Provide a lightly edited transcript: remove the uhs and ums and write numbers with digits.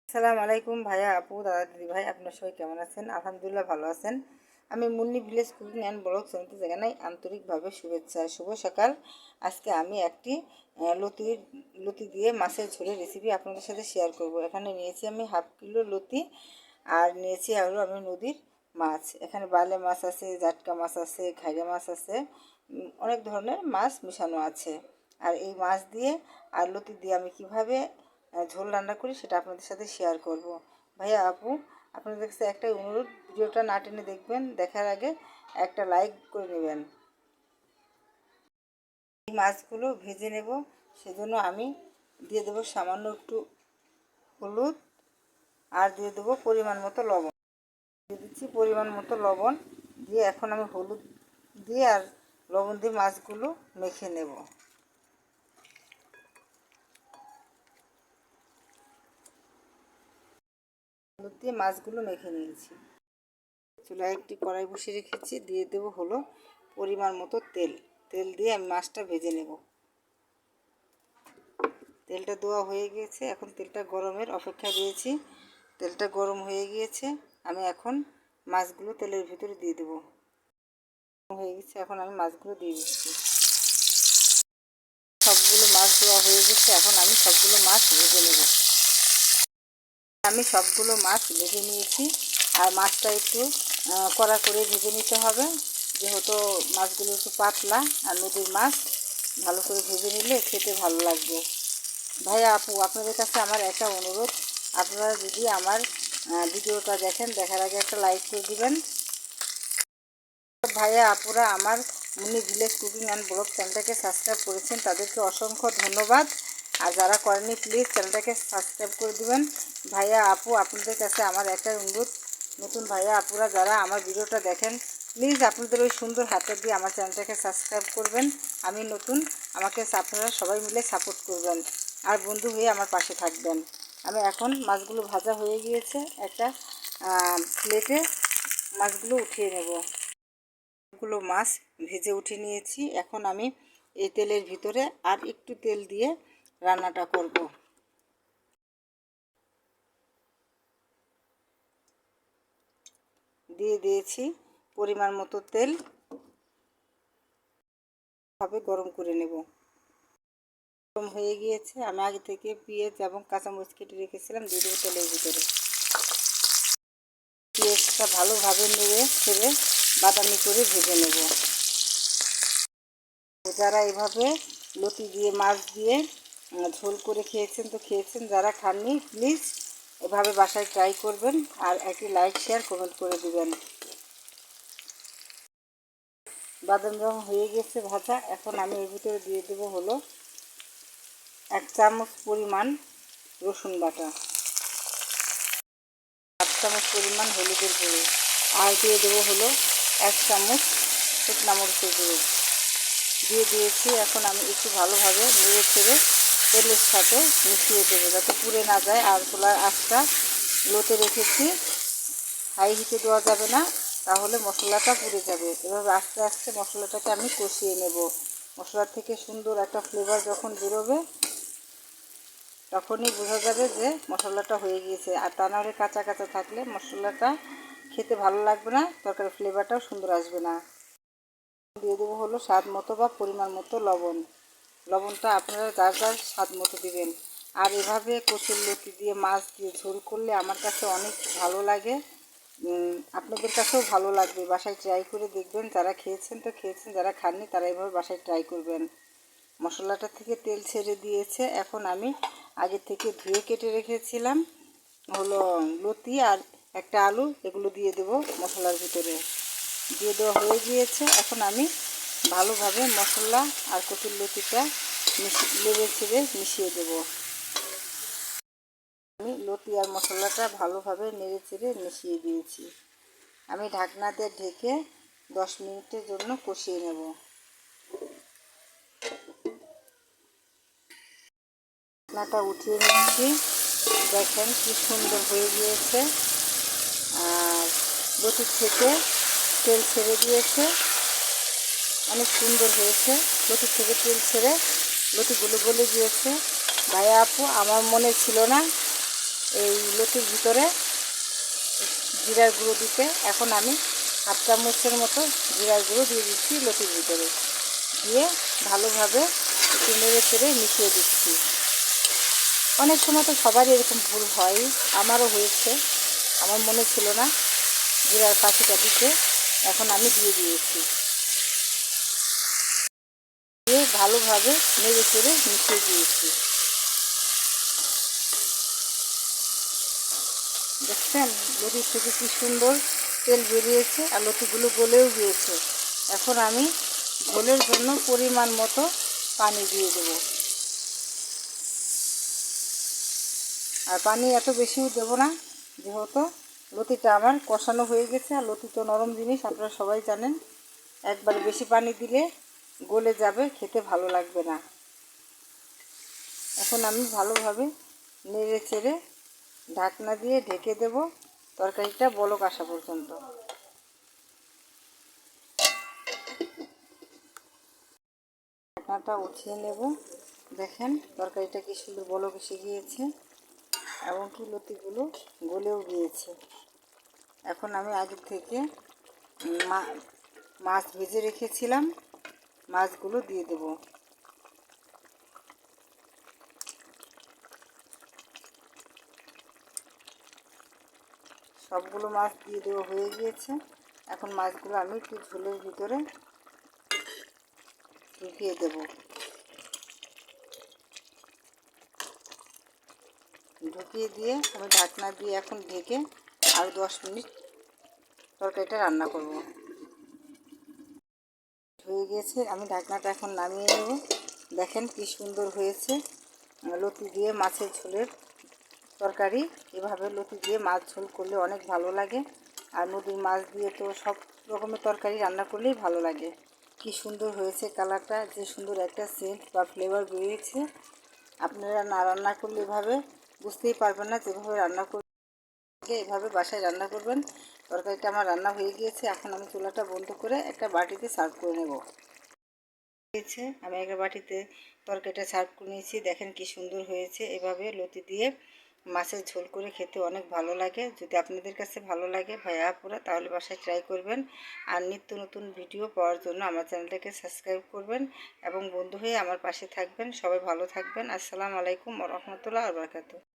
আসসালামু আলাইকুম ভাইয়া আপু দাদা দিদি ভাই, আপনার সবাই কেমন আছেন? আলহামদুলিল্লাহ ভালো আছেন। আমি Munni village cooking and blog চ্যানেলতে জানাই আন্তরিকভাবে শুভেচ্ছা, শুভ সকাল। আজকে আমি একটি লতি দিয়ে মাছের ঝোলের রেসিপি আপনাদের সাথে শেয়ার করব। এখানে নিয়েছি আমি হাফ কিলো লতি, আর নিয়েছি আরও আমি নদীর মাছ। এখানে বালে মাছ আছে, জাটকা মাছ আছে, ঘাইরা মাছ আছে, অনেক ধরনের মাছ মিশানো আছে। আর এই মাছ দিয়ে আর লতি দিয়ে আমি কিভাবে ঝোল রান্না করি সেটা আপনাদের সাথে শেয়ার করব। ভাইয়া আপু, আপনাদের কাছে একটা অনুরোধ, ভিডিওটা না টেনে দেখবেন, দেখার আগে একটা লাইক করে নেবেন। এই মাছগুলো ভেজে নেব, সেজন্য আমি দিয়ে দেবো সামান্য একটু হলুদ, আর দিয়ে দেবো পরিমাণ মতো লবণ। দিয়ে দিচ্ছি পরিমাণ মতো লবণ দিয়ে এখন আমি হলুদ দিয়ে আর লবণ দিয়ে মাছগুলো মেখে নেব। হলুদ দিয়ে মাছগুলো মেখে নিয়েছি। চুলায় একটি কড়াই বসিয়ে রেখেছি, দিয়ে দেবো হলো পরিমাণ মতো তেল। তেল দিয়ে আমি মাছটা ভেজে নেব। তেলটা দেওয়া হয়ে গিয়েছে, এখন তেলটা গরমের অপেক্ষা দিয়েছি। তেলটা গরম হয়ে গিয়েছে, আমি এখন মাছগুলো তেলের ভিতরে দিয়ে দেবো। হয়ে গেছে, এখন আমি মাছগুলো দিয়ে দিচ্ছি। সবগুলো মাছ দেওয়া হয়ে গেছে, এখন আমি সবগুলো মাছ ভেজে নেব। আমি সবগুলো মাছ ভেজে নিয়েছি, আর মাছটা একটু কড়া করে ভেজে নিতে হবে, যেহেতু মাছগুলো একটু পাতলা আর নদীর মাছ, ভালো করে ভেজে নিলে খেতে ভালো লাগবে। ভাইয়া আপু, আপনাদের কাছে আমার একটা অনুরোধ, আপনারা যদি আমার ভিডিওটা দেখেন, দেখার আগে একটা লাইক করে দিবেন। ভাইয়া আপুরা আমার Munni village cooking and blog চ্যানেলটাকে সাবস্ক্রাইব করেছেন, তাদেরকে অসংখ্য ধন্যবাদ। আর যারা করেনি প্লিজ চ্যানেলটাকে সাবস্ক্রাইব করে দিবেন। ভাইয়া আপু, আপনাদের কাছে আমার একটা অনুরোধ, নতুন ভাইয়া আপুরা যারা আমার ভিডিওটা দেখেন, প্লিজ আপনাদের ওই সুন্দর হাতে দিয়ে আমার চ্যানেলটাকে সাবস্ক্রাইব করবেন। আমি নতুন, আমাকে আপনারা সবাই মিলে সাপোর্ট করবেন আর বন্ধু হয়ে আমার পাশে থাকবেন। আমি এখন মাছগুলো ভাজা হয়ে গিয়েছে, একটা প্লেটে মাছগুলো উঠিয়ে নেব। গুলো মাছ ভেজে উঠে নিয়েছি, এখন আমি এই তেলের ভিতরে আর একটু তেল দিয়ে রান্নাটা করব। দিয়ে দিয়েছি পরিমাণ মতো তেল, ভাবে গরম করে নেব। গরম হয়ে গিয়েছে, আমি আগে থেকে পেঁয়াজ এবং কাঁচামরিচ কেটে রেখেছিলাম, দিয়ে দেবো তেলের ভিতরে। পেঁয়াজটা ভালোভাবে নেড়ে ছেড়ে বাদামি করে ভেজে নেব। যারা এভাবে লতি দিয়ে মাছ দিয়ে ঝোল করে খেয়েছেন তো খেয়েছেন, যারা খাননি প্লিজ এভাবে বাসায় ট্রাই করবেন, আর একটি লাইক শেয়ার কমেন্ট করে দিবেন। বাদাম রং হয়ে গেছে ভাজা, এখন আমি এর ভিতরে দিয়ে দেবো হলো 1 চামচ পরিমাণ রসুন বাটা, 1 চামচ পরিমাণ হলুদের গুঁড়ো, আর দিয়ে দেবো হলো 1 চামচ শুকনো মরিচের গুঁড়ো দিয়ে দিয়েছি। এখন আমি একটু ভালোভাবে নেড়ে ছেড়ে তেলের সাথে মিশিয়ে দেবো, যাতে পুড়ে না যায়। আর চুলার আঁচটা লোতে রেখেছি, হাই হিটে দেওয়া যাবে না, তাহলে মশলাটা পুড়ে যাবে। এভাবে আস্তে আস্তে মশলাটাকে আমি কষিয়ে নেব। মশলার থেকে সুন্দর একটা ফ্লেভার যখন বেরোবে, তখনই বোঝা যাবে যে মশলাটা হয়ে গিয়েছে। আর তা নাহলে কাঁচা কাঁচা থাকলে মশলাটা খেতে ভালো লাগবে না, তরকারির ফ্লেভারটাও সুন্দর আসবে না। দিয়ে দেবো হলো স্বাদ মতো বা পরিমাণ মতো লবণ। লবণটা আপনারা যার যার স্বাদ মতো দিবেন। আর এভাবে কচুর লতি দিয়ে মাছ দিয়ে ঝোল করলে আমার কাছে অনেক ভালো লাগে, আপনাদের কাছেও ভালো লাগবে। বাসায় ট্রাই করে দেখবেন, যারা খেয়েছেন তো খেয়েছেন, যারা খাননি তারা এভাবে বাসায় ট্রাই করবেন। মশলাটা থেকে তেল ছেড়ে দিয়েছে, এখন আমি আগে থেকে ধুয়ে কেটে রেখেছিলাম হলো লতি আর একটা আলু, এগুলো দিয়ে দেবো মশলার ভিতরে। দিয়ে দেওয়া হয়ে গিয়েছে, এখন আমি ভালোভাবে মশলা আর কচুর লতিটা নেড়ে ছেড়ে মিশিয়ে দেবো। আমি লতি আর মশলাটা ভালোভাবে নেড়ে চেড়ে মিশিয়ে দিয়েছি। আমি ঢাকনা দিয়ে ঢেকে 10 মিনিটের জন্য কষিয়ে নেব। ঢাকনাটা উঠিয়ে নিচ্ছি, দেখেন কি সুন্দর হয়ে গিয়েছে। আর লতির থেকে তেল ছেড়ে দিয়েছে, অনেক সুন্দর হয়েছে। লতির থেকে তেল ছেড়ে লতিগুলো গলে গিয়েছে। ভাইয়া আপু, আমার মনে ছিল না এই লতির ভিতরে জিরার গুঁড়ো দিতে। এখন আমি হাফ চামচের মতো জিরার গুঁড়ো দিয়ে দিচ্ছি লতির ভিতরে, দিয়ে ভালোভাবে একটু নেড়ে চেড়ে মিশিয়ে দিচ্ছি। অনেক সময় তো সবারই এরকম ভুল হয়, আমারও হয়েছে, আমার মনে ছিল না জিরার ফাঁকিটা দিতে। এখন আমি দিয়ে দিয়েছি, দিয়ে ভালোভাবে নেড়ে চেড়ে মিশিয়ে দিয়েছি। দেখছেন লতি থেকে কি সুন্দর তেল বেরিয়েছে আর লতিগুলো গলেও গিয়েছে। এখন আমি ঝোলের জন্য পরিমাণ মতো পানি দিয়ে দেব। আর পানি এত বেশিও দেবো না, যেহেতু লতিটা আমার কষানো হয়ে গেছে। আর লতি তো নরম জিনিস, আপনারা সবাই জানেন। একবার বেশি পানি দিলে গলে যাবে, খেতে ভালো লাগবে না। এখন আমি ভালোভাবে নেড়ে চেড়ে ঢাকনা দিয়ে ঢেকে দেব তরকারিটা বলক আসা পর্যন্ত। ঢাকনাটা উঠিয়ে নেব। দেখেন তরকারিটা কি সুন্দর বলক এসে গিয়েছে এবং কি লতিগুলো গলেও গিয়েছে। এখন আমি আগে থেকে মাছ ভেজে রেখেছিলাম, মাছগুলো দিয়ে দেব। সবগুলো মাছ দিয়ে দেওয়া হয়ে গিয়েছে। এখন মাছগুলো আমি একটু ঝোলের ভিতরে ঢুকিয়ে দেব। ঢুকিয়ে দিয়ে আমি ঢাকনা দিয়ে এখন ঢেকে আরও 10 মিনিট তরকারিটা রান্না করব। হয়ে গিয়েছে, আমি ঢাকনাটা এখন নামিয়ে নেব। দেখেন কি সুন্দর হয়েছে লতি দিয়ে মাছের ঝোলের তরকারি। এভাবে লতি দিয়ে মাছ ঝোল করলে অনেক ভালো লাগে। আর নদীর মাছ দিয়ে তো সব রকমের তরকারি রান্না করলেই ভালো লাগে। কি সুন্দর হয়েছে কালারটা, যে সুন্দর একটা সেন্ট বা ফ্লেভার বেরিয়েছে। আপনারা না রান্না করলে এভাবে বুঝতেই পারবেন না। যেভাবে রান্না করবে এভাবে বাসায় রান্না করবেন। তরকারিটা আমার রান্না হয়ে গিয়েছে। এখন আমি চুলাটা বন্ধ করে একটা বাটিতে সার্ভ করে নেব। আমি একটা বাটিতে তরকারিটা সার্ভ করে নিয়েছি। দেখেন কি সুন্দর হয়েছে। এভাবে লতি দিয়ে মাছের ঝোল করে খেতে অনেক ভালো লাগে। যদি আপনাদের কাছে ভালো লাগে ভাইয়া আপুরা, তাহলে বাসায় ট্রাই করবেন। আর নিত্য নতুন ভিডিও পাওয়ার জন্য আমার চ্যানেলটাকে সাবস্ক্রাইব করবেন এবং বন্ধু হয়ে আমার পাশে থাকবেন। সবাই ভালো থাকবেন। আসসালামু আলাইকুম ওয়া রাহমাতুল্লাহি ওয়া বারাকাতুহু।